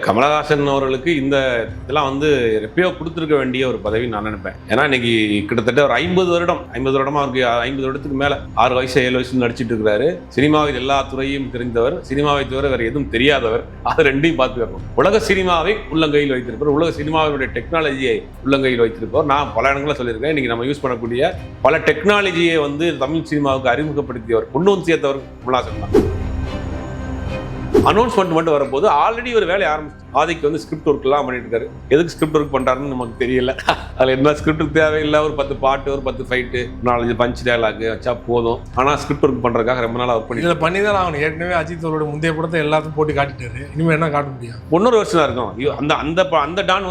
கமலஹாசன் அவர்களுக்கு இந்த இதெல்லாம் எப்பயோ கொடுத்துருக்க வேண்டிய ஒரு பதவி நான் நினைப்பேன். ஏன்னா இன்னைக்கு கிட்டத்தட்ட ஒரு 50 வருடமா இருக்கு. 50 வருடத்துக்கு மேல 6 வயசு 7 வயசு நடிச்சிட்டு இருக்கிறாரு. சினிமாவில் எல்லா துறையும் தெரிந்தவர், சினிமாவை தவிர வேற எதுவும் தெரியாதவர். அது ரெண்டையும் பார்த்துக்கணும். உலக சினிமாவை உள்ளங்கையில் வைத்திருப்பவர், உலக சினிமாவினுடைய டெக்னாலஜியை உள்ளங்கையில் வைத்திருப்பவர். நான் பல இடங்களில் சொல்லியிருக்கேன். இன்னைக்கு நம்ம யூஸ் பண்ணக்கூடிய பல டெக்னாலஜியை தமிழ் சினிமாவுக்கு அறிமுகப்படுத்தியவர், கொண்டு வந்து சேர்த்தவர் கமலஹாசன் தான். அனௌன்ஸ்மெண்ட் மட்டும் வரும்போது ஆல்ரெடி ஒரு வேலையை ஆரம்பிச்சு ஆதிக்கு ஸ்கிரிப்ட் ஒர்க் எல்லாம் பண்ணிட்டு இருக்காரு. எதுக்கு ஸ்கிரிப்ட் ஒர்க் பண்றாருன்னு நமக்கு தெரியல. அதுல என்ன ஸ்கிரிப்ட் தேவையில்லை, ஒரு 10 பாட்டு, ஒரு 10 ஃபைட்டு, 4 பஞ்ச் டயலாக் வச்சா போதும். ஆனா ஸ்கிரிப்ட் ஒர்க் பண்றதுக்காக ரொம்ப நாள் ஒர்க் பண்ணி தான் ஆகணும். ஏற்கனவே அஜித் அவரோட முந்தைய படத்தை எல்லாத்தையும் போட்டு காட்டிட்டாரு. இனிமே என்ன காட்ட முடியும்? இன்னொரு வருஷம் தான் இருக்கும். அந்த டான்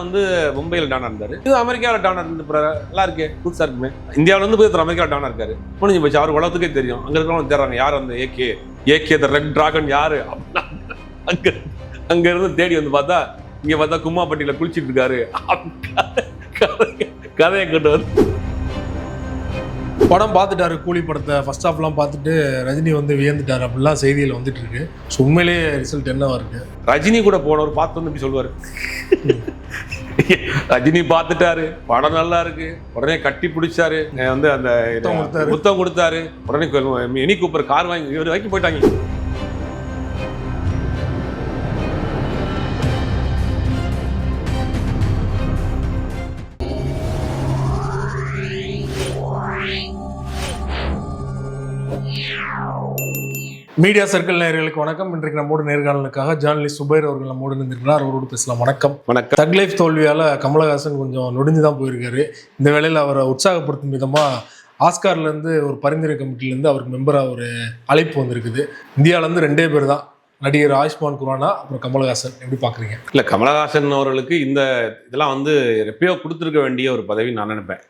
மும்பையில் டானா இருந்தாரு, இது அமெரிக்காவில் டானா இருந்து நல்லா இருக்கே, புதுசா இருக்குமே. இந்தியாவில போய் அமெரிக்காவில் டானா இருக்காரு. முடிஞ்சு போச்சு. அவர் உலகத்துக்கே தெரியும். அங்க இருக்கிறவங்க தேடுறாங்க, யார் அந்த ஏகே த ரெட் டிராகன் யாரு அப்படின்னா அங்க இருந்து தேடி பார்த்தா இங்க பார்த்தா கும்மாப்பட்டியில குளிச்சிட்டு இருக்காரு. கதையை கேட்டு படம் பார்த்துட்டாரு. கூலி படத்தை ஃபர்ஸ்ட் ஹாஃப்லாம் பார்த்துட்டு ரஜினி வியந்துட்டாரு அப்படிலாம் செய்தியில் வந்துட்டு இருக்கு. உண்மையிலேயே ரிசல்ட் என்னவா இருக்கு? ரஜினி கூட போனவர் பார்த்து இப்படி சொல்லுவாரு, ரஜினி பார்த்துட்டாரு, படம் நல்லா இருக்கு, உடனே கட்டி பிடிச்சாரு, அந்த புத்தகம் கொடுத்தாரு, உடனே மினி கூப்பர் கார் வாங்கி இவர் வாங்கி போயிட்டாங்க. மீடியா சர்க்கிள் நேயர்களுக்கு வணக்கம். இன்றைக்கு நம்மோட நேர்காணலுக்காக ஜேர்னலிஸ்ட் சுபைர் அவர்கள் நம்மோடு இருந்திருக்கிறார். அவரோடு பேசலாம். வணக்கம். வணக்கம். தக் லைஃப் தோல்வியால் கமலஹாசன் கொஞ்சம் நொடிஞ்சு தான் போயிருக்காரு. இந்த வேளையில் அவரை உற்சாகப்படுத்தும் விதமாக ஆஸ்கார்லேருந்து ஒரு பரிந்துரை கமிட்டிலேருந்து அவருக்கு மெம்பராக ஒரு அழைப்பு வந்திருக்குது. இந்தியாவிலேருந்து 2 பேர் தான், நடிகர் ஆயுஷ்மான் குரானா, அப்புறம் கமலஹாசன். எப்படி பார்க்குறீங்க? இல்லை, கமலஹாசன் அவர்களுக்கு இந்த இதெல்லாம் எப்பயோ கொடுத்துருக்க வேண்டிய ஒரு பதவி நான் நினைப்பேன்.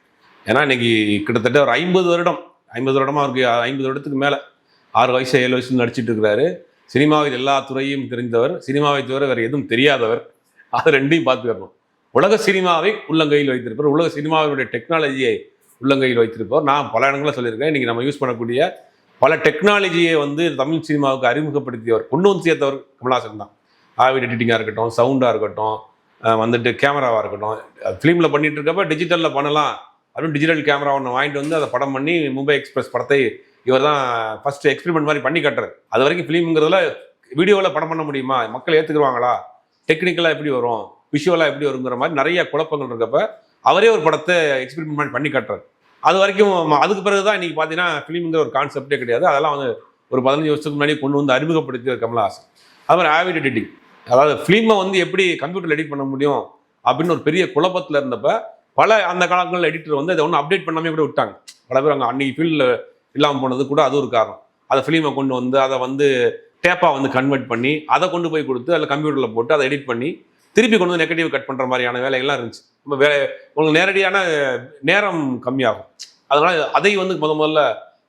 ஏன்னா இன்னைக்கு கிட்டத்தட்ட ஒரு 50 வருடமா இருக்கு. 50 வருடத்துக்கு மேலே 6 வயசு 7 வயசு நடிச்சிட்டு இருக்கிறாரு. சினிமாவில் எல்லா துறையும் தெரிந்தவர், சினிமாவை தவிர வேற எதுவும் தெரியாதவர். அது ரெண்டையும் பார்த்துக்கணும். உலக சினிமாவை உள்ளங்கையில் வைத்திருப்பவர், உலக சினிமாவினுடைய டெக்னாலஜியை உள்ளங்கையில் வைத்திருப்பவர். நான் பல இடங்களில் சொல்லியிருக்கேன். இன்னைக்கு நம்ம யூஸ் பண்ணக்கூடிய பல டெக்னாலஜியை தமிழ் சினிமாவுக்கு அறிமுகப்படுத்தியவர், கொண்டு வந்து சேர்த்தவர் கமலஹாசன் தான். ஆவிட் எடிட்டிங்காக இருக்கட்டும், சவுண்டாக இருக்கட்டும், கேமராவாக இருக்கட்டும். ஃபிலிமில் பண்ணிட்டு இருக்கப்ப டிஜிட்டலில் பண்ணலாம் அப்படின்னு டிஜிட்டல் கேமரா ஒன்று வாங்கிட்டு அதை படம் பண்ணி மும்பை எக்ஸ்பிரஸ் படத்தை இவர் தான் ஃபர்ஸ்ட் எக்ஸ்பெரிமெண்ட் மாதிரி பண்ணி கட்டுறது. அது வரைக்கும் ஃபிலிம்ங்கிறதுல வீடியோவில் படம் பண்ண முடியுமா, மக்கள் ஏற்றுக்குருவாங்களா, டெக்னிக்கலாக எப்படி வரும், விஷுவலாக எப்படி வருங்கிற மாதிரி நிறைய குழப்பங்கள் இருக்கப்ப அவரே ஒரு படத்தை எக்ஸ்பெரிமெண்ட் மாதிரி பண்ணி கட்டுறது. அது வரைக்கும் அதுக்கு பிறகு தான் இன்றைக்கி பார்த்தீங்கன்னா ஃபிலிம்ங்கிற ஒரு கான்செப்டே கிடையாது. அதெல்லாம் ஒரு 15 வருஷத்துக்கு முன்னாடி கொண்டு வந்து அறிமுகப்படுத்தியவர் கமலஹாசன். அது மாதிரி ஆவிட் எடிட்டிங், அதாவது ஃபிலிமை எப்படி கம்ப்யூட்டரில் எடிட் பண்ண முடியும் அப்படின்னு ஒரு பெரிய குழப்பத்தில் இருந்தப்ப பல அந்த காலங்களில் எடிட்டர் அதை ஒன்றும் அப்டேட் பண்ணாமே கூட விட்டாங்க. பல பேர் அங்கே அன்றைக்கி ஃபீல்டில் இல்லாமல் போனது கூட அது ஒரு காரணம். அதை ஃபிலிமை கொண்டு வந்து அதை டேப்பாக கன்வெர்ட் பண்ணி அதை கொண்டு போய் கொடுத்து அதில் கம்ப்யூட்டரில் போட்டு அதை எடிட் பண்ணி திருப்பி கொண்டு வந்து நெகட்டிவ் கட் பண்ணுற மாதிரியான வேலைகள்லாம் இருந்துச்சு. நம்ம உங்களுக்கு நேரடியான நேரம் கம்மியாகும். அதனால் அதை முதல்ல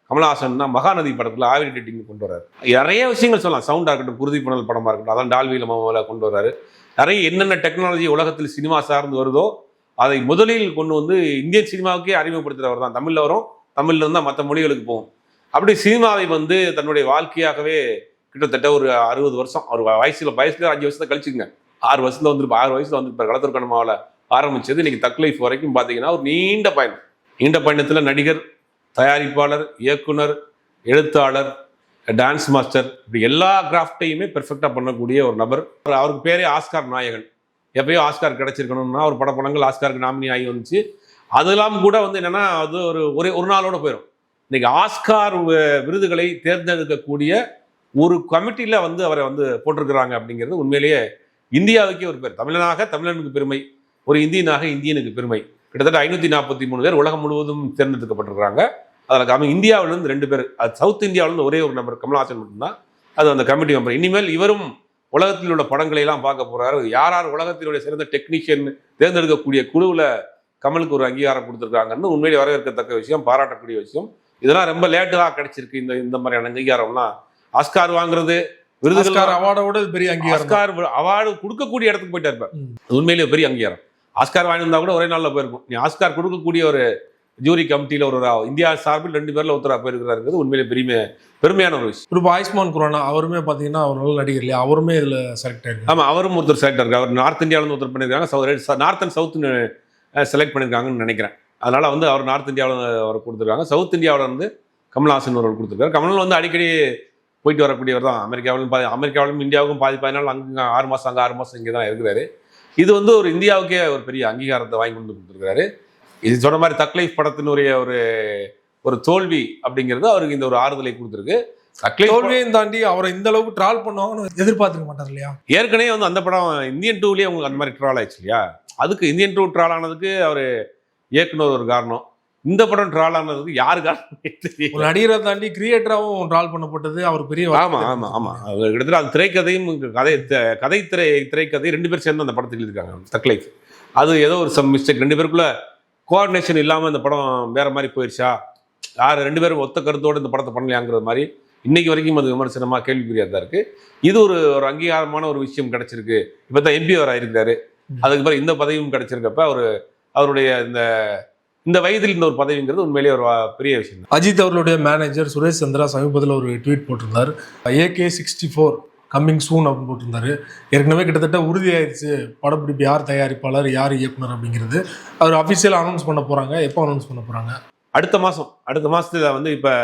கமலஹாசன் தான் மகாநதி படத்தில் ஆவிட் எடிட்டிங் கொண்டு வர்றாரு. நிறைய விஷயங்கள் சொல்லலாம். சவுண்டாக இருக்கட்டும், குருதி புனல் படமாக இருக்கட்டும், அதான் டால்வியில் கொண்டு வர்றாரு. நிறைய என்னென்ன டெக்னாலஜி உலகத்தில் சினிமா சார்ந்து வருதோ அதை முதலில் கொண்டு வந்து இந்தியன் சினிமாவுக்கே அறிமுகப்படுத்துகிறவர் தான். தமிழில் வரும், தமிழ்ல இருந்தால் மற்ற மொழிகளுக்கு போகும். அப்படி சினிமாவை தன்னுடைய வாழ்க்கையாகவே கிட்டத்தட்ட ஒரு 60 வருஷம், ஒரு வயசுல 5 வருஷத்தை கழிச்சுங்க, 6 வயசுல 6 வயசுல வந்துருப்பார். களத்திற்கனமாவில் ஆரம்பிச்சது இன்னைக்கு தக் லைஃப் வரைக்கும் பார்த்தீங்கன்னா ஒரு நீண்ட பயணத்தில் நடிகர், தயாரிப்பாளர், இயக்குனர், எழுத்தாளர், டான்ஸ் மாஸ்டர், இப்படி எல்லா கிராஃப்டையுமே பெர்ஃபெக்டாக பண்ணக்கூடிய ஒரு நபர். அவருக்கு பேரே ஆஸ்கார் நாயகன். எப்பயோ ஆஸ்கார் கிடைச்சிருக்கணும்னா ஒரு படங்கள் ஆஸ்காருக்கு நாமினி ஆகி வந்துச்சு. அதெல்லாம் கூட என்னன்னா அது ஒரு நாளோட போயிடும். இன்னைக்கு ஆஸ்கார் விருதுகளை தேர்ந்தெடுக்கக்கூடிய ஒரு கமிட்டியில அவரை போட்டிருக்கிறாங்க அப்படிங்கிறது உண்மையிலேயே இந்தியாவுக்கே ஒரு பேர். தமிழனுக்கு பெருமை, ஒரு இந்தியனாக இந்தியனுக்கு பெருமை. கிட்டத்தட்ட 543 பேர் உலகம் முழுவதும் தேர்ந்தெடுக்கப்பட்டிருக்கிறாங்க. அதில் இந்தியாவிலிருந்து 2 பேர், அது சவுத் இந்தியாவிலிருந்து ஒரே ஒரு நபர் கமலஹாசன் மட்டும்தான் அது அந்த கமிட்டி மெம்பர். இனிமேல் இவரும் உலகத்தில் உள்ள படங்களை எல்லாம் பார்க்க போறாரு. யார் உலகத்தினுடைய சிறந்த டெக்னீஷியன் தேர்ந்தெடுக்கக்கூடிய குழுவில் கமலுக்கு ஒரு அங்கீகாரம் கொடுத்துருக்காங்கன்னு உண்மையிலே வரவேற்கத்தக்க விஷயம், பாராட்டக்கூடிய விஷயம். இதெல்லாம் ரொம்ப லேட்டாக கிடைச்சிருக்கு. இந்த மாதிரியான அங்கீகாரம்லாம் ஆஸ்கார் வாங்குறது, விருதுகள், அவார்டோட பெரிய அங்கீகாரம். ஆஸ்கார் அவார்டு கொடுக்கக்கூடிய இடத்துக்கு போயிட்டா இருப்பார். உண்மையிலேயே பெரிய அங்கீகாரம். ஆஸ்கார் வாங்கியிருந்தா கூட ஒரே நாளில் போயிருக்கும். நீ ஆஸ்கார் கொடுக்கக்கூடிய ஒரு ஜூரி கமிட்டியில் ஒரு இந்தியா சார்பில் 2 பேர்ல ஒருத்தராக போயிருக்கிறாருங்கிறது உண்மையிலே பெருமையான ஒரு விஷயம். இப்போ ஆயுஷ்மான் குரானா அவருமே பார்த்தீங்கன்னா அவர் நல்ல நடிகர் இல்லையா, அவருமே இதில் செலக்ட் ஆயிருக்கு. ஆமாம், அவரும் ஒருத்தர் செலக்ட் ஆயிருக்காரு. அவர் நார்த் இந்தியாவிலேருந்து ஒருத்தர் பண்ணியிருக்காங்க, நார்த் அண்ட் சவுத்துன்னு செலக்ட் பண்ணியிருக்காங்கன்னு நினைக்கிறேன். அதனால வந்து அவர் நார்த் இந்தியாவில் அவர் கொடுத்துருக்காங்க. சவுத் இந்தியாவில் வந்து கமல்ஹாசன் அவர்கள் கொடுத்துருக்காரு. கமல் வந்து அடிக்கடி போயிட்டு வரக்கூடியவர் தான். அமெரிக்காவிலும் இந்தியாவுக்கும் பாதி நாள் அங்கே 6 மாதம் அங்கே 6 மாதம் இங்கே தான் இருக்கிறாரு. இது வந்து ஒரு இந்தியாவுக்கே ஒரு பெரிய அங்கீகாரத்தை வாங்கி கொண்டு கொடுத்துருக்காரு. இது சொன்ன மாதிரி தக்லைஃப் படத்தினுடைய ஒரு தோல்வி அப்படிங்கிறது அவருக்கு இந்த ஒரு ஆறுதலை கொடுத்துருக்கு. தோல்வியையும் தாண்டி அவரை இந்த அளவுக்கு ட்ரால் பண்ணுவாங்கன்னு எதிர்பார்த்துக்க மாட்டார் இல்லையா? ஏற்கனவே வந்து அந்த படம் இந்தியன் 2லயே உங்களுக்கு அந்த மாதிரி ட்ரால் ஆயிடுச்சு இல்லையா? அதுக்கு இந்தியன் 2 ட்ரால் ஆனதுக்கு அவர் இயக்குனர் ஒரு காரணம். இந்த படம் ட்ரால் ஆனதுக்கு யாரு காரணம்? ஒரு நடிகரை தாண்டி கிரியேட்டராகவும் ட்ரால் பண்ணப்பட்டது அவர் பெரிய. ஆமா ஆமா ஆமா, கிட்டத்தட்ட அது திரைக்கதையும் திரைக்கதை 2 பேர் சேர்ந்து அந்த படத்துக்கு எழுதிருக்காங்க தக்லைஃப். அது ஏதோ ஒரு சம் மிஸ்டேக், 2 பேருக்குள்ள கோஆர்டினேஷன் இல்லாமல் இந்த படம் வேற மாதிரி போயிடுச்சா, யார் 2 பேரும் ஒத்த கருத்தோடு இந்த படத்தை பண்ணலையாங்கிற மாதிரி இன்னைக்கு வரைக்கும் அது விமர்சனமாக கேள்விக்குறியாக தான் இருக்கு. இது ஒரு அங்கீகாரமான ஒரு விஷயம் கிடைச்சிருக்கு. இப்போ தான் எம்பி அவர் ஆயிருக்காரு. அதுக்கு பிறகு இந்த பதவியும் கிடைச்சிருக்கப்ப அவருடைய இந்த வயதில் இந்த ஒரு பதவிங்கிறது உண்மையிலேயே ஒரு பெரிய விஷயம். அஜித் அவர்களுடைய மேனேஜர் சுரேஷ் சந்திரா சமீபத்தில் ஒரு ட்வீட் போட்டிருந்தார். AK-64 கம்மிங் சூன் அப்படின்னு போட்டிருந்தாரு. ஏற்கனவே கிட்டத்தட்ட உறுதியாயிருச்சு படப்பிடிப்பு யார் தயாரிப்பாளர் யார் இயக்குனர் அப்படிங்கிறது. அவர் அஃபிஷியலாக அனௌன்ஸ் பண்ண போகிறாங்க. எப்போ அனௌன்ஸ் பண்ண போகிறாங்க? அடுத்த மாதத்தில் வந்து இப்போ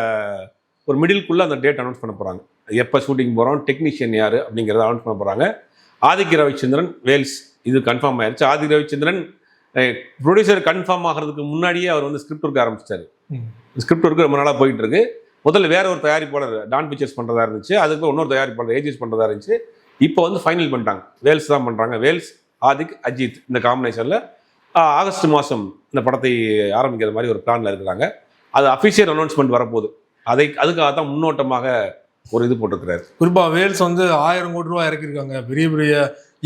ஒரு மிடில்குள்ளே அந்த டேட் அனௌன்ஸ் பண்ண போகிறாங்க. எப்போ ஷூட்டிங் போகிறோம், டெக்னீஷியன் யார் அப்படிங்கிறத அனௌன்ஸ் பண்ண போகிறாங்க. ஆதித்ய ரவிச்சந்திரன் வேல்ஸ் இது கன்ஃபார்ம் ஆயிடுச்சு. ஆதித்ய ரவிச்சந்திரன் ப்ரொடியூசர் கன்ஃபார்ம் ஆகிறதுக்கு முன்னாடியே அவர் வந்து ஸ்கிரிப்ட் ஒர்க் ஆரம்பிச்சிட்டாரு. ஸ்கிரிப்ட் ஒர்க்கு ரொம்ப நாளாக போயிட்டு இருக்கு. முதல்ல வேற ஒரு தயாரிப்பாளர் டான் பிக்சர்ஸ் பண்ணுறதா இருந்துச்சு. அதுக்கு இன்னொரு தயாரிப்பாளர் ஏஜிஎஸ் பண்ணுறதா இருந்துச்சு. இப்போ வந்து ஃபைனல் பண்ணிட்டாங்க, வேல்ஸ் தான் பண்ணுறாங்க. வேல்ஸ், ஆதிக், அஜித் இந்த காம்பினேஷனில் ஆகஸ்ட் மாதம் இந்த படத்தை ஆரம்பிக்கிற மாதிரி ஒரு பிளானில் இருக்கிறாங்க. அது அஃபிஷியல் அனௌன்ஸ்மெண்ட் வரப்போகுது. அதுக்காக தான் முன்னோட்டமாக ஒரு இது போட்டிருக்கிறாரு. குறிப்பாக வேல்ஸ் வந்து 1000 கோடி ரூபாய் இறக்கியிருக்காங்க. பெரிய பெரிய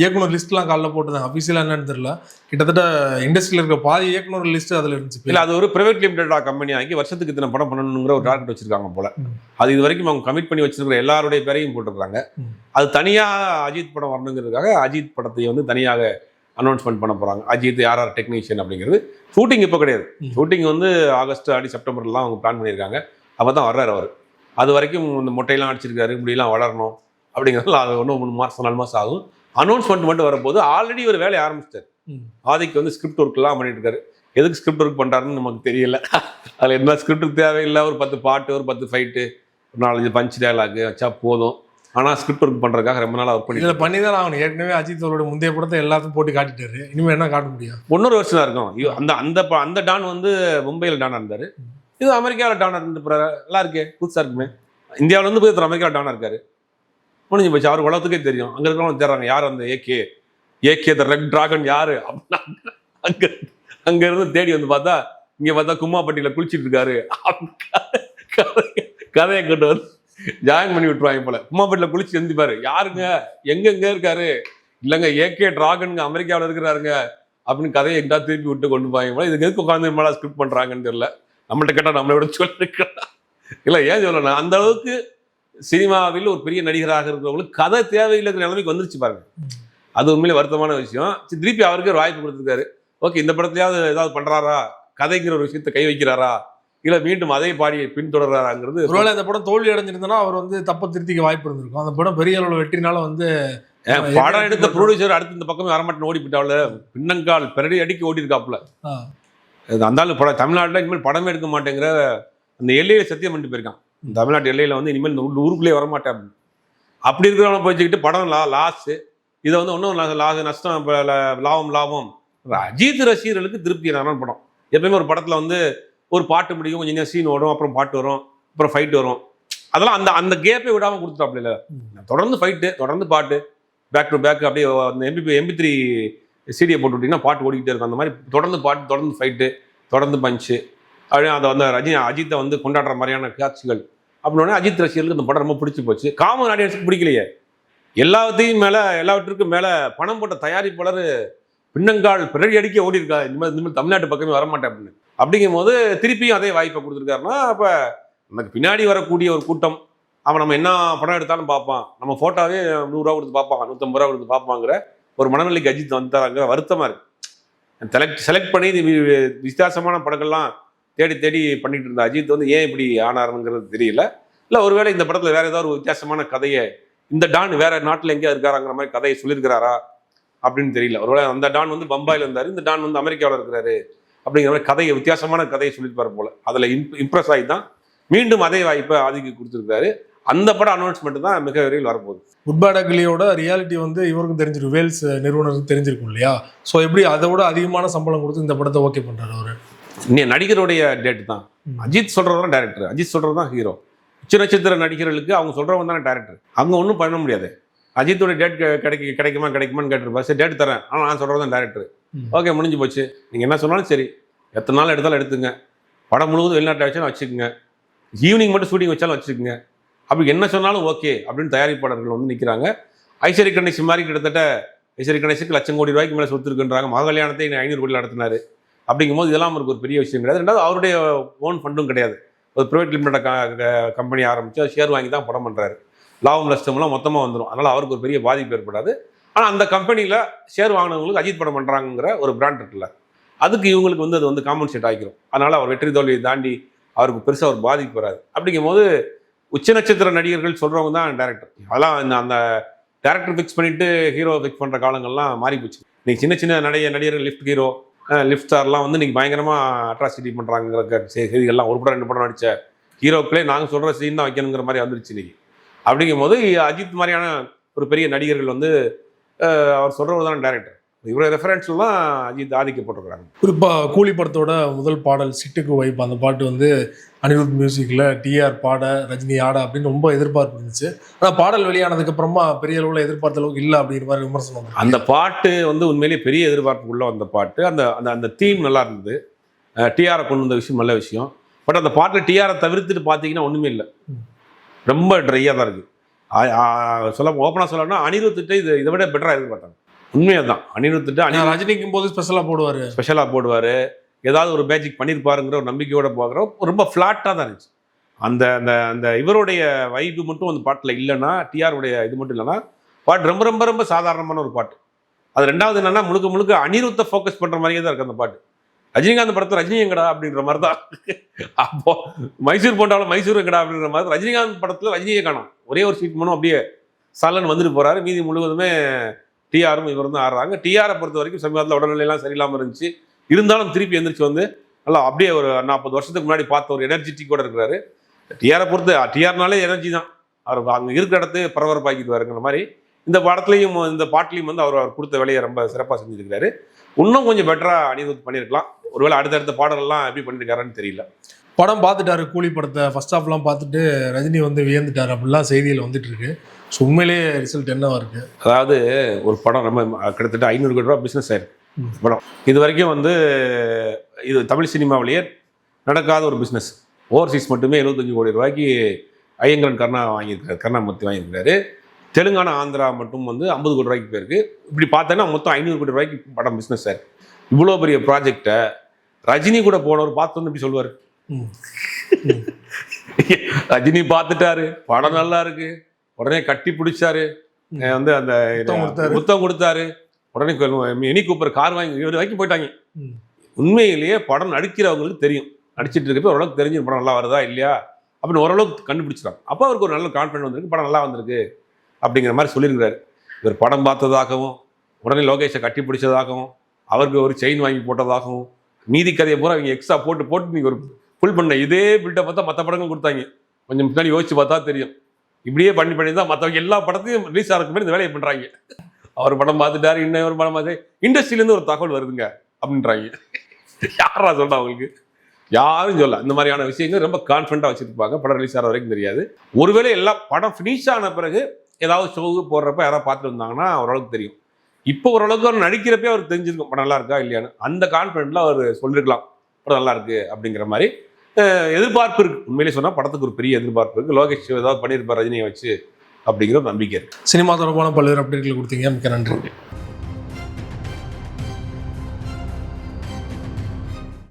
இயக்குனர் லிஸ்ட்லாம் காலைல போட்டுருந்தாங்க. அஃபிஷியலாக என்னன்னு தெரியல. கிட்டத்தட்ட இண்டஸ்ட்ரியில் இருக்க பாதி இயக்குனர் லிஸ்ட் அதில் இருந்துச்சு. இல்லை, அது ஒரு பிரைவேட் லிமிடெட் கம்பெனி ஆகி வருஷத்துக்கு இத்தனை படம் பண்ணணுங்கிற ஒரு டார்கெட் வச்சிருக்காங்க போல. அது இது வரைக்கும் அவங்க கமிட் பண்ணி வச்சிருக்கிற எல்லாருடைய பேரையும் போட்டுருக்காங்க. அது தனியாக அஜித் படம் வரணுங்கிறதுக்காக அஜித் படத்தை வந்து தனியாக அனௌன்ஸ்மெண்ட் பண்ண போகிறாங்க. அஜித் யார் டெக்னீஷியன் அப்படிங்கிறது. ஷூட்டிங் இப்போ கிடையாது. ஷூட்டிங் வந்து ஆகஸ்ட் செப்டம்பர்லாம் அவங்க பிளான் பண்ணியிருக்காங்க. அப்போ தான் வர்றாரு அவர். அது வரைக்கும் இந்த மொட்டையெல்லாம் அடிச்சிருக்காரு, இப்படிலாம் வளரணும் அப்படிங்கிறதுல அது ஒன்றும் 3 மாதம் 4 மாதம் ஆகும். அனௌன்ஸ்மெண்ட் மட்டும் வரப்போது ஆல்ரெடி ஒரு வேலையை ஆரம்பிச்சிட்டார். ஆதிக்கு வந்து ஸ்கிரிப்ட் ஒர்க்லாம் பண்ணிட்டு இருக்காரு. எதுக்கு ஸ்கிரிப்ட் ஒர்க் பண்ணுறாருன்னு நமக்கு தெரியல. அதில் என்ன ஸ்கிரிப்டுக்கு தேவையில்லை, ஒரு 10 பாட்டு, ஒரு 10 ஃபைட்டு, ஒரு 4-5 பஞ்ச் டயலாக் வச்சா போதும். ஆனால் ஸ்கிரிப்ட் ஒர்க் பண்ணுறதுக்காக ரொம்ப நாள் ஒர்க் பண்ணி தான் ஆகணும். ஏற்கனவே அஜித் அவரோட முந்தைய படத்தை எல்லாத்தையும் போட்டு காட்டிட்டாரு. இனிமேல் என்ன காட்ட முடியும்? இன்னொரு வருஷம் தான் இருக்கும். அந்த டான் வந்து மும்பையில் டானாக இருந்தார். இது அமெரிக்காவில் டானாக இருந்து நல்லா இருக்கே, புதுசாக இருக்குமே. இந்தியாவில் வந்து போய் அமெரிக்காவில் டானாக இருக்காரு. முடிஞ்சு போச்சு. அவர் உலகத்துக்கே தெரியும். அங்கே இருக்கிறவங்க தேடுறாங்க யார் அந்த ஏகே த ரெட் டிராகன் யாரு அப்படின்னா அங்க இருந்து தேடி வந்து பார்த்தா இங்க பார்த்தா கும்மாப்பட்டியில குளிச்சுட்டு இருக்காரு. கதையை கேட்டு வந்து ஜாயின் பண்ணி விட்டுருவாங்க போல. கும்மாப்பட்டியில குளிச்சு எழுந்திப்பாரு. யாருங்க எங்க இருக்காரு? இல்லைங்க ஏகே டிராகனுங்க அமெரிக்காவில் இருக்கிறாருங்க அப்படின்னு கதையை எங்கிட்ட திருப்பி விட்டு கொண்டு போய் போல. இதுக்கு எதுக்கு உட்காந்து மேலே ஸ்கிரிப்ட் பண்றாங்கன்னு தெரியல. நம்மள்ட்ட கேட்டால் நம்மளை விட சொல்லிருக்கா இல்லை. ஏன் சொல்லணும், அந்த அளவுக்கு சினிமாவில் ஒரு பெரிய நடிகராக இருக்கிறவங்களுக்கு கதை தேவையில்லைங்கிற நிலைமைக்கு வந்துருச்சு பாருங்க. அது உண்மையிலே வருத்தமான விஷயம். திருப்பி அவருக்கு ஒரு வாய்ப்பு கொடுத்துருக்காரு. ஓகே, இந்த படத்துலயாவது ஏதாவது பண்றாரா, கதைங்கிற ஒரு விஷயத்தை கை வைக்கிறாரா, இல்ல மீண்டும் அதே பாடியை பின்தொடர்றாங்கிறது. ஒருவேளை இந்த படம் தோல்வி அடைஞ்சிருந்தனா அவர் வந்து தப்ப திருத்திக்க வாய்ப்பு இருந்திருக்கும். அந்த படம் பெரிய அளவுல வெற்றினால வந்து படம் எடுத்த ப்ரொடியூசர் அடுத்து இந்த பக்கமே வரமாட்டேன்னு ஓடி போயிட்டாவில். பின்னங்கால் பெரடி அடிக்க ஓடி இருக்காப்புல. அந்தாலும் படம் தமிழ்நாட்டில் இனிமேல் படமே எடுக்க மாட்டேங்கிற அந்த எல்லையில சத்தியம் பண்ணிட்டு போயிருக்கான். தமிழ்நாட்டு எல்லையில வந்து இனிமேல் இந்த ஊருக்குள்ளே வரமாட்டேன் அப்படின்னு. அப்படி இருக்கிறவங்க போய்ச்சிக்கிட்டு படம் லாஸ், இதை வந்து ஒன்றும் நஷ்டம் லாபம். அஜித் ரசிகர்களுக்கு திருப்தியான படம். எப்பயுமே ஒரு படத்துல வந்து ஒரு பாட்டு முடியும், கொஞ்சம் சீன் ஓடும், அப்புறம் பாட்டு வரும், அப்புறம் ஃபைட் வரும். அதெல்லாம் அந்த கேப்பே விடாம கொடுத்துட்டாப்ல. இல்லை, தொடர்ந்து ஃபைட்டு, தொடர்ந்து பாட்டு, பேக் டு பேக். அப்படியே அந்த MP3 சீடியை போட்டு விட்டீங்கன்னா பாட்டு ஓடிக்கிட்டே இருக்கும். அந்த மாதிரி தொடர்ந்து பாட்டு, தொடர்ந்து ஃபைட்டு, தொடர்ந்து பஞ்சு. அப்படியே அதை வந்து அஜித்தை வந்து கொண்டாடுற மாதிரியான காட்சிகள். அப்படின்னோடனே அஜித் ரசிகர்களுக்கு அந்த படம் ரொம்ப பிடிச்சி போச்சு. காமன் ஆடியன்ஸுக்கு பிடிக்கலையே. எல்லாவற்றுக்கும் மேலே பணம் போட்ட தயாரிப்பாளர் பின்னங்கால் பிறடி அடிக்க ஓடி இருக்கா, இனிமேல் தமிழ்நாட்டு பக்கமே வரமாட்டேன் அப்படின்னு. அப்படிங்கும் போது திருப்பியும் அதே வாய்ப்பை கொடுத்துருக்காருன்னா, அப்போ நமக்கு பின்னாடி வரக்கூடிய ஒரு கூட்டம், அவன் நம்ம என்ன படம் எடுத்தாலும் பார்ப்பான், நம்ம ஃபோட்டோவே 100 ரூபா கொடுத்து பார்ப்பான், 150 ரூபா கொடுத்து பார்ப்பாங்கிற ஒரு மனநிலைக்கு அஜித் வந்துட்டாங்கிற வருத்தமாக இருக்கு. செலக்ட் பண்ணி வித்தியாசமான படங்கள்லாம் தேடி தேடி பண்ணிட்டு இருந்த அஜித் வந்து ஏன் இப்படி ஆனாருங்கிறது தெரியல. இல்லை ஒருவேளை இந்த படத்தில் வேற ஏதாவது ஒரு வித்தியாசமான கதையை, இந்த டான் வேற நாட்டில் எங்கேயா இருக்காராங்கிற மாதிரி கதையை சொல்லியிருக்கிறாரா அப்படின்னு தெரியல. ஒருவேளை அந்த டான் வந்து பம்பாயில் இருந்தார், இந்த டான் வந்து அமெரிக்காவில் இருக்கிறாரு அப்படிங்கிற மாதிரி கதையை, வித்தியாசமான கதையை சொல்லியிருப்பாரு போல. அதில் இம்ப்ரெஸ் ஆகி தான் மீண்டும் அதே வாய்ப்பை ஆதிக்கு கொடுத்துருக்காரு. அந்த படம் அனௌன்ஸ்மெண்ட் தான் மிக விரைவில் வரப்போகுது. குட் பேட் அக்லியோட ரியாலிட்டி வந்து இவருக்கும் தெரிஞ்சிருக்கும், வேல்ஸ் நிறுவனருக்கு தெரிஞ்சிருக்கும் இல்லையா? ஸோ எப்படி அதை விட அதிகமான சம்பளம் கொடுத்து இந்த படத்தை ஓகே பண்றாரு அவரு? நடிகருடைய டேட் தான். அஜித் சொல்றது தான் டேரக்டர், அஜித் சொல்றது தான் ஹீரோ. உச்ச நட்சத்திர நடிகர்களுக்கு அவங்க சொல்றவங்க தானே டேரக்டர், அங்கே ஒன்றும் பண்ண முடியாது. அஜித்தோட டேட் கிடைக்குமான்னு கேட்டிருப்பா, சரி டேட் தரேன், ஆனால் நான் சொல்றது தான் டேரக்டர். ஓகே, முடிஞ்சு போச்சு. நீங்கள் என்ன சொன்னாலும் சரி, எத்தனை நாள் எடுத்தாலும் எடுத்துங்க, படம் முழுவதும் வெளிநாட்டில் வச்சாலும் வச்சுக்கோங்க, ஈவினிங் மட்டும் ஷூட்டிங் வச்சாலும் வச்சுக்கோங்க, அப்படி என்ன சொன்னாலும் ஓகே அப்படின்னு தயாரிப்பாளர்கள் வந்து நிற்கிறாங்க. ஐஸ்வர்யா கணேஷ் மாதிரி கிட்டத்தட்ட ஐஸ்வர்யா கணேஷுக்கு லட்சம் கோடி ரூபாய்க்கு மேலே சொத்து இருக்குன்றாங்க. மகல்யாணத்தை 500 கோடி நடத்தினாரு. அப்படிங்கும்போது இதெல்லாம் அவருக்கு ஒரு பெரிய விஷயம் கிடையாது. ரெண்டாவது அவருடைய ஓன் ஃபண்டும் கிடையாது. ஒரு ப்ரைவேட் லிமிடெட் கம்பெனி ஆரம்பித்து அது ஷேர் வாங்கி தான் படம் பண்ணுறாரு. லாபம் நஷ்டம்லாம் மொத்தமாக வந்துடும். அதனால் அவருக்கு ஒரு பெரிய பாதிப்பு ஏற்படாது. ஆனால் அந்த கம்பெனியில் ஷேர் வாங்கினவங்களுக்கு அஜித் படம் பண்ணுறாங்கிற ஒரு பிராண்ட் இருக்குல்ல, அதுக்கு இவங்களுக்கு வந்து அது வந்து காம்பன்சேட் ஆகிக்கிறோம். அதனால் அவர் வெற்றி தோல்வியை தாண்டி அவருக்கு பெருசாக ஒரு பாதிப்பு வராது. அப்படிங்கும்போது உச்ச நட்சத்திர நடிகர்கள் சொல்கிறவங்க தான் டேரக்டர். அதெல்லாம் அந்த டேரக்டர் ஃபிக்ஸ் பண்ணிவிட்டு ஹீரோவை ஃபிக்ஸ் பண்ணுற காலங்கள்லாம் மாறி போச்சு. இன்றைக்கி சின்ன சின்ன நடிகர்கள் லிஃப்ட் ஹீரோ, லிஃப்ட் ஸ்டார்லாம் வந்து இன்றைக்கி பயங்கரமாக அட்ராசிட்டி பண்ணுறாங்கிற செய்திகள்லாம். ஒரு படம் 2 படம் நடித்த ஹீரோக்களே நாங்கள் சொல்கிற சீன் தான் வைக்கணுங்கிற மாதிரி வந்துருச்சு இன்றைக்கி. அப்படிங்கும்போது அஜித் மாதிரியான ஒரு பெரிய நடிகர்கள் வந்து அவர் சொல்கிறவர் தான் டேரக்டர். இவரோட ரெஃபரன்ஸில் தான் அஜித் ஆதிக்கப்பட்டிருக்கிறாங்க. குறிப்பாக கூலி படத்தோட முதல் பாடல் சிட்டுக்கு வைப், அந்த பாட்டு வந்து அனிருத் மியூசிக்கில் டிஆர் பாட, ரஜினி ஆட அப்படின்னு ரொம்ப எதிர்பார்ப்பு இருந்துச்சு. ஆனால் பாடல் வெளியானதுக்கு அப்புறமா பெரிய அளவில் எதிர்பார்த்த அளவுக்கு இல்லை அப்படிங்கிற மாதிரி விமர்சனம். அந்த பாட்டு வந்து உண்மையிலேயே பெரிய எதிர்பார்ப்புக்குள்ள அந்த பாட்டு. அந்த அந்த தீம் நல்லா இருந்தது. டிஆரை கொண்டு வந்த விஷயம் நல்ல விஷயம். பட் அந்த பாட்டில் டிஆரை தவிர்த்துட்டு பார்த்தீங்கன்னா ஒன்றுமே இல்லை, ரொம்ப ட்ரையாக தான் இருக்குது. சொல்ல ஓப்பனாக சொல்லணும்னா அனிருத்திட்ட இதை விட பெட்டராக எதிர்பார்த்தாங்க. உண்மையாக தான். அனிருத்திட்ட ரஜினிக்கும் போது ஸ்பெஷலாக போடுவார், ஏதாவது ஒரு மேஜிக் பண்ணியிருப்பாருங்கிற ஒரு நம்பிக்கையோட போகிற ரொம்ப ஃப்ளாட்டாக தான் இருந்துச்சு. அந்த அந்த அந்த இவருடைய வைப்பு மட்டும் அந்த பாட்டில் இல்லைன்னா, டிஆருடைய இது மட்டும் இல்லைன்னா பாட்டு ரொம்ப ரொம்ப ரொம்ப சாதாரணமான ஒரு பாட்டு. அது ரெண்டாவது என்னன்னா முழுக்க முழுக்க அனிருத்தை ஃபோக்கஸ் பண்ணுற மாதிரியே தான் இருக்குது அந்த பாட்டு. ரஜினிகாந்த் படத்தில் ரஜினி எங்கடா அப்படின்ற மாதிரி தான். அப்போ மைசூர் போட்டாலும் மைசூர் எங்கடா அப்படின்ற மாதிரி ரஜினிகாந்த் படத்தில் ரஜினியை காணும். ஒரே ஒரு சீட் மனும் அப்படியே சலன் வந்துட்டு போகிறாரு. மீதி முழுவதுமே டிஆரும் இவர் தான் ஆடுறாங்க. டிஆரை பொறுத்த வரைக்கும் சமீபத்தில் உடல்நிலையெல்லாம் சரியில்லாமல் இருந்துச்சு. இருந்தாலும் திருப்பி எந்திரிச்சு வந்து நல்லா அப்படியே ஒரு 40 வருஷத்துக்கு முன்னாடி பார்த்த ஒரு எனர்ஜெட்டிக்கோட இருக்கிறாரு. டிஆரை பொறுத்து டிஆர்னாலே எனர்ஜி தான். அவர் அங்கே இருக்கிற இடத்து பரபரப்பாக்கிடுவாருங்கிற மாதிரி இந்த படத்துலையும் இந்த பாட்டிலையும் வந்து அவர் கொடுத்த வேலையை ரொம்ப சிறப்பாக செஞ்சுருக்கிறாரு. இன்னும் கொஞ்சம் பெட்டராக அனிருத் பண்ணியிருக்கலாம். ஒருவேளை அடுத்தடுத்த பாடலெல்லாம் எப்படி பண்ணியிருக்காருன்னு தெரியல. படம் பார்த்துட்டாரு, கூலி படத்தை ஃபர்ஸ்ட் ஹாஃப்லாம் பார்த்துட்டு ரஜினி வந்து வியந்துட்டார் அப்படிலாம் செய்தியில் வந்துட்டு இருக்கு. ஸோ உண்மையிலேயே ரிசல்ட் என்னவா இருக்கு? அதாவது ஒரு படம் ரொம்ப கிட்டத்தட்ட 500 கோடி ரூபா பிஸ்னஸ் ஆயிருக்கு படம். இது வரைக்கும் வந்து இது தமிழ் சினிமாவிலேயே நடக்காத ஒரு பிஸ்னஸ். ஓவர்சீஸ் மட்டுமே 75 கோடி ரூபாய்க்கு ஐயங்கரன் கருணாமூர்த்தி வாங்கியிருக்காரு. தெலுங்கானா ஆந்திரா மட்டும் வந்து 50 கோடி ரூபாய்க்கு போயிருக்கு. இப்படி பார்த்தோன்னா மொத்தம் 500 கோடி ரூபாய்க்கு படம் பிஸ்னஸ் ஆயிருக்கு. இவ்வளோ பெரிய ப்ராஜெக்டை ரஜினி கூட போனவர் பார்த்தோன்னு எப்படி சொல்லுவார்? ரஜினி பார்த்துட்டாரு, படம் நல்லா இருக்கு, உடனே கட்டி பிடிச்சாரு, வந்து அந்த புத்தகம் கொடுத்தாரு, உடனே எனி கூப்பர் கார் வாங்கி வரைக்கும் போயிட்டாங்க. உண்மையிலேயே படம் நடிக்கிறவங்களுக்கு தெரியும், நடிச்சிட்டு இருக்கப்ப ஓரளவுக்கு தெரிஞ்சு படம் நல்லா வருதா இல்லையா அப்படின்னு ஓரளவுக்கு கண்டுபிடிச்சிட்டாங்க. அப்போ அவருக்கு ஒரு நல்ல கான்ஃபிடன்ஸ் வந்திருக்கு, படம் நல்லா வந்திருக்கு அப்படிங்கிற மாதிரி சொல்லியிருக்கிறாரு. இவர் படம் பார்த்ததாகவும் உடனே லோகேஷை கட்டி பிடிச்சதாகவும் அவருக்கு ஒரு செயின் வாங்கி போட்டதாகவும் மீதி கதையை பூரா அவங்க எக்ஸ்ட்ரா போட்டு நீங்கள் ஒரு ஃபுல் பண்ண இதே பில்டை பார்த்தா மற்ற படங்கள் கொடுத்தாங்க. கொஞ்சம் முன்னாடி யோசிச்சு பார்த்தா தெரியும். இப்படியே பண்ணி தான் மற்றவங்க எல்லா படத்தையும் ரிலீஸ் ஆகிறதுக்கு மாதிரி இந்த வேலையை பண்ணுறாங்க. அவர் படம் பார்த்துட்டாரு, இன்னொரு படம் பார்த்து இண்டஸ்ட்ரியிலேருந்து ஒரு தகவல் வருதுங்க அப்படின்றாங்க. யாரா சொல்கிறா அவங்களுக்கு? யாரும் சொல்ல. இந்த மாதிரியான விஷயங்கள் ரொம்ப கான்ஃபிடண்ட்டாக வச்சுருப்பாங்க. படம் ரிலீஸ் ஆகிற வரைக்கும் தெரியாது. ஒருவேளை எல்லா படம் ஃபினிஷ் ஆன பிறகு ஏதாவது ஷோவுக்கு போடுறப்ப யாராவது பார்த்துட்டு வந்தாங்கன்னா ஓரளவுக்கு தெரியும். இப்போ ஓரளவுக்கு அவர் நடிக்கிறப்பே அவருக்கு தெரிஞ்சிருக்கும் படம் நல்லா இருக்கா இல்லையான்னு. அந்த கான்ஃபிடென்ட்ல அவர் சொல்லியிருக்கலாம் படம் நல்லா இருக்கு அப்படிங்கிற மாதிரி. எதிர்பார்ப்பு இருக்கு. உண்மையிலே சொன்னால் படத்துக்கு ஒரு பெரிய எதிர்பார்ப்பு இருக்கு. லோகேஷ் ஏதாவது பண்ணியிருப்பார் ரஜினியை வச்சு அப்படிங்கிற ஒரு நம்பிக்கை இருக்கு. சினிமா தொடர்பான பல்வேறு அப்டேட்கள் கொடுத்தீங்க, மிக்க நன்றி.